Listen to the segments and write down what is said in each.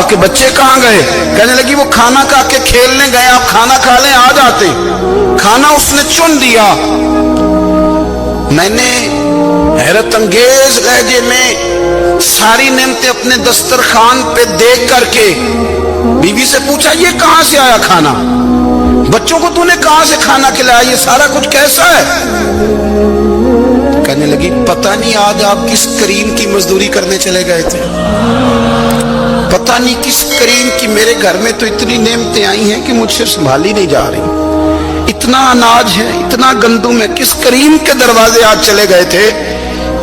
آپ کے بچے کہاں گئے؟ کہنے لگی وہ کھانا کھا کے کھیلنے گئے، آپ کھانا کھا لیں آ جاتے۔ کھانا اس نے چن دیا۔ میں نے حیرت انگیز لہجے میں ساری نعمتیں اپنے دسترخوان پہ دیکھ کر کے بیوی سے پوچھا یہ کہاں سے آیا کھانا؟ بچوں کو تو نے کہاں سے کھانا کھلایا؟ یہ سارا کچھ کیسا ہے؟ کہنے لگی پتہ نہیں آج آپ کس کریم کی مزدوری کرنے چلے گئے تھے، پتہ نہیں کس کریم کی، میرے گھر میں تو اتنی نعمتیں آئی ہیں کہ مجھ سے سنبھالی نہیں جا رہی، اتنا اناج ہے، اتنا گندم ہے، کس کریم کے دروازے آج چلے گئے تھے؟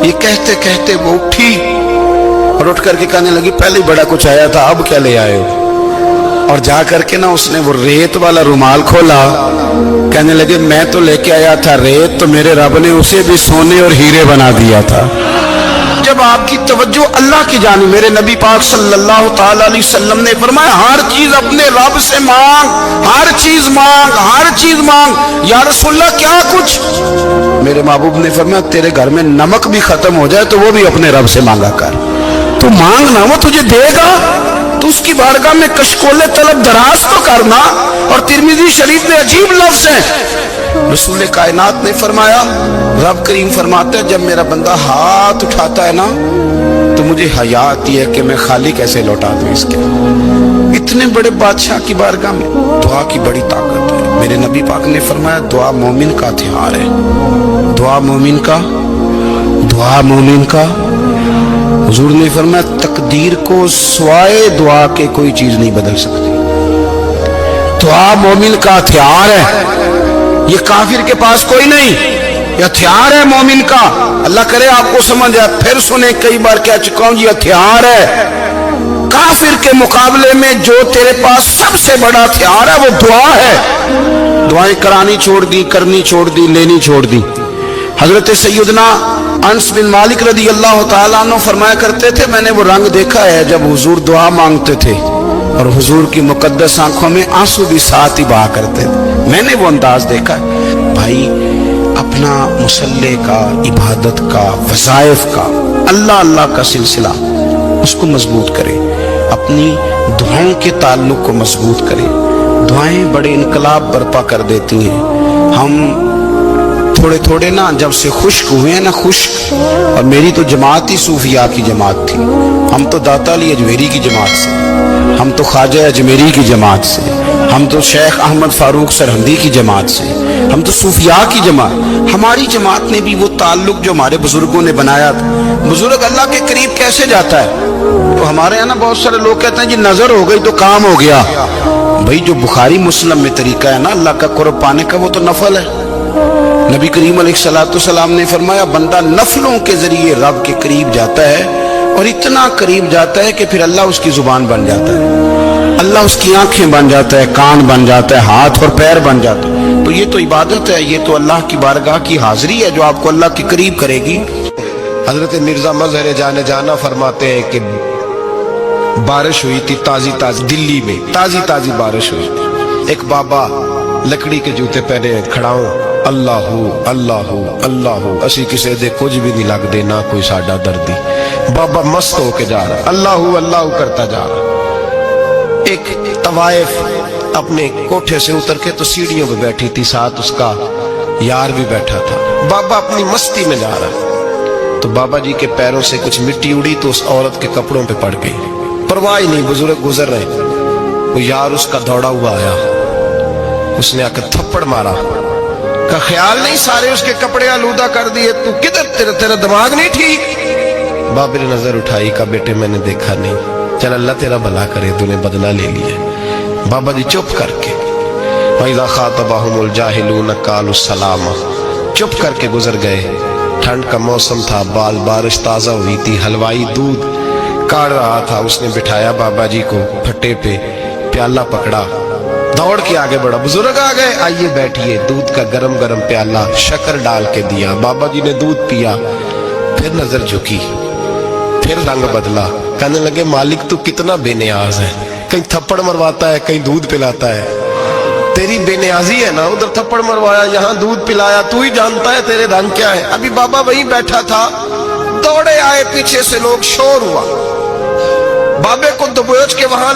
یہ کہتے کہتے وہ اٹھی اور اٹھ کر کے کہنے لگی پہلے بڑا کچھ آیا تھا، اب کیا لے آئے ہو؟ اور جا کر کے نا اس نے وہ ریت والا رومال کھولا، کہنے لگے میں تو لے کے آیا تھا ریت، تو میرے رب نے اسے بھی سونے اور ہیرے بنا دیا تھا۔ جب آپ کی توجہ اللہ کی جانب، میرے نبی پاک صلی اللہ تعالی علیہ وسلم نے فرمایا ہر چیز اپنے رب سے مانگ، ہر چیز مانگ، ہر چیز مانگ۔ یا رسول اللہ کیا کچھ؟ میرے محبوب نے فرمایا تیرے گھر میں نمک بھی ختم ہو جائے تو وہ بھی اپنے رب سے مانگا کر، تو مانگنا وہ تجھے دے گا، تو اس کی بارگاہ میں کشکول طلب دراز تو کرنا۔ اور ترمذی شریف میں عجیب لفظ ہے، رسول کائنات نے فرمایا، رب کریم فرماتا ہے جب میرا بندہ ہاتھ اٹھاتا ہے نا تو مجھے حیا آتی ہے کہ میں خالی کیسے لوٹا دوں اس کے۔ اتنے بڑے بادشاہ کی بارگاہ میں دعا کی بڑی طاقت ہے۔ میرے نبی پاک نے فرمایا دعا مومن کا ہتھیار ہے، دعا مومن کا، دعا مومن کا۔ حضور نے فرمایا تقدیر کو سوائے دعا کے کوئی چیز نہیں بدل سکتی، دعا مومن کا ہتھیار ہے، یہ کافر کے پاس کوئی نہیں، یہ ہتھیار ہے مومن کا۔ اللہ کرے آپ کو سمجھ آئے، پھر سنیں، کئی بار کہہ چکا ہوں یہ ہتھیار ہے۔ کافر کے مقابلے میں جو تیرے پاس سب سے بڑا ہتھیار ہے وہ دعا ہے۔ دعائیں کرانی چھوڑ دی، کرنی چھوڑ دی، لینی چھوڑ دی۔ حضرت سیدنا انس بن مالک رضی اللہ تعالیٰ عنہ فرمایا کرتے تھے میں نے وہ رنگ دیکھا ہے جب حضور دعا مانگتے تھے اور حضور کی مقدس آنکھوں میں آنسو بھی ساتھ ہی بہا کرتے تھے، میں نے وہ انداز دیکھا ہے۔ بھائی اپنا مصلی کا، عبادت کا، وظائف کا، اللہ اللہ کا سلسلہ اس کو مضبوط کرے، اپنی دعاؤں کے تعلق کو مضبوط کرے۔ دعائیں بڑے انقلاب برپا کر دیتی ہیں۔ ہم تھوڑے تھوڑے نا جب سے خشک ہوئے ہیں نا، خشک، اور میری تو جماعت ہی صوفیاء کی جماعت تھی، ہم تو داتا علی اجمیری کی جماعت سے، ہم تو خواجہ اجمیری کی جماعت سے، ہم تو شیخ احمد فاروق سرہندی کی جماعت سے، ہم تو صوفیاء کی جماعت۔ ہماری جماعت نے بھی وہ تعلق جو ہمارے بزرگوں نے بنایا تھا۔ بزرگ اللہ کے قریب کیسے جاتا ہے؟ تو ہمارے یہاں نا بہت سارے لوگ کہتے ہیں جی نظر ہو گئی تو کام ہو گیا۔ بھائی جو بخاری مسلم میں طریقہ ہے نا اللہ کا قرب پانے کا وہ تو نفل ہے۔ نبی کریم علیہ السلام نے فرمایا بندہ نفلوں کے ذریعے رب کے قریب جاتا ہے، اور اتنا قریب جاتا ہے کہ پھر اللہ اس کی زبان بن جاتا ہے، اللہ اس کی آنکھیں بن جاتا ہے، کان بن جاتا ہے، ہاتھ اور پیر بن جاتا ہے۔ تو یہ تو عبادت ہے، یہ تو اللہ کی بارگاہ کی حاضری ہے جو آپ کو اللہ کے قریب کرے گی۔ حضرت مرزا مظہر جانا فرماتے ہیں کہ بارش ہوئی تھی تازی تازی، دلی میں تازی تازی بارش ہوئی تھی، ایک بابا لکڑی کے جوتے پہنے کھڑا ہوں، اللہ اللہ اللہ اسی کسی دے کچھ بھی نہیں لگ دے، نہ کوئی ساڈا دردی۔ بابا مست ہو کے جا رہا، اللہ اللہ کرتا جا رہا۔ ایک طوائف اپنے کوٹھے سے اتر کے تو سیڑھیوں پہ بیٹھی تھی، ساتھ اس کا یار بھی بیٹھا تھا۔ بابا اپنی مستی میں جا رہا، تو بابا جی کے پیروں سے کچھ مٹی اڑی تو اس عورت کے کپڑوں پہ پڑ گئی، پرواہ نہیں، بزرگ گزر رہے۔ وہ یار اس کا دوڑا ہوا آیا، اس نے آ کے تھپڑ مارا، کا خیال نہیں سارے اس کے کپڑے آلودہ کر دیے، تو کدھر، تیرا دماغ نہیں ٹھیک؟ بابا نے نظر اٹھائی، کہا بیٹے میں نے دیکھا نہیں، چل اللہ تیرا بھلا کرے، تو نے بدلہ لے لیا۔ بابا جی چپ کر کے وَإِذَا خَاطَبَهُمُ الْجَاهِلُونَ قَالُوا السَّلَامَ، چپ کر کے گزر گئے۔ ٹھنڈ کا موسم تھا، بارش تازہ ہوئی تھی، حلوائی دودھ کاڑ رہا تھا، اس نے بٹھایا بابا جی کو پھٹے پہ، پیالہ پکڑا، دوڑ کے آگے بڑھا، بزرگ آ گئے، آئیے بیٹھیے، دودھ کا گرم گرم پیالہ شکر ڈال کے دیا، بابا جی نے دودھ پیا، پھر نظر جھکی، پھر رنگ بدلا، کہنے لگے مالک تو کتنا بے نیاز ہے، کہیں تھپڑ مرواتا ہے، کہیں دودھ پلاتا ہے، تیری بے نیازی ہے نا، ادھر تھپڑ مروایا، یہاں دودھ پلایا، تو ہی جانتا ہے تیرے رنگ کیا ہے۔ ابھی بابا وہیں بیٹھا تھا، دوڑے آئے، پیچھے سے لوگ، شور ہوا، بابے کو دبوچ کے وہاں